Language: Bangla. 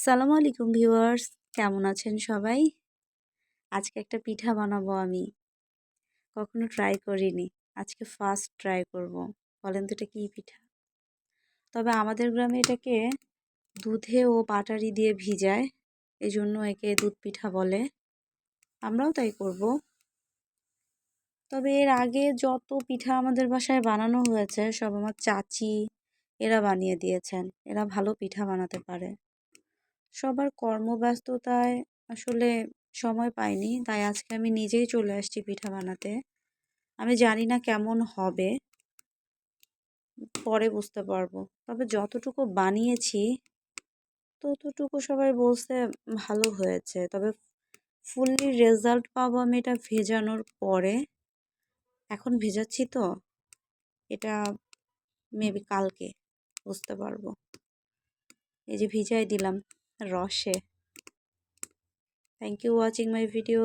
আসসালামু আলাইকুম ভিউয়ার্স, কেমন আছেন সবাই? আজকে একটা পিঠা বানাবো আমি। কখনো ট্রাই করিনি। আজকে ফার্স্ট ট্রাই করব। বলেন তো এটা কি পিঠা? তবে আমাদের গ্রামে এটাকে দুধে ও বাটারি দিয়ে ভিজায়। এজন্য একে দুধ পিঠা বলে। আমরাও তাই করব। তবে এর আগে যত পিঠা আমাদের বাসায় বানানো হয়েছে সব আমার চাচি এরা বানিয়ে দিয়েছেন। এরা ভালো পিঠা বানাতে পারে। সবার কর্মব্যস্ততায় আসলে সময় পাইনি, তাই আজকে আমি নিজেই চলে আসছি পিঠা বানাতে। আমি জানি না কেমন হবে, পরে বুঝতে পারবো। তবে যতটুকু বানিয়েছি ততটুকু সবাই বলছে ভালো হয়েছে। তবে ফুললি রেজাল্ট পাবো আমি এটা ভেজানোর পরে। এখন ভেজাচ্ছি তো, এটা মেবি কালকে বুঝতে পারবো। এই যে ভিজাই দিলাম রসে। Thank you watching my video.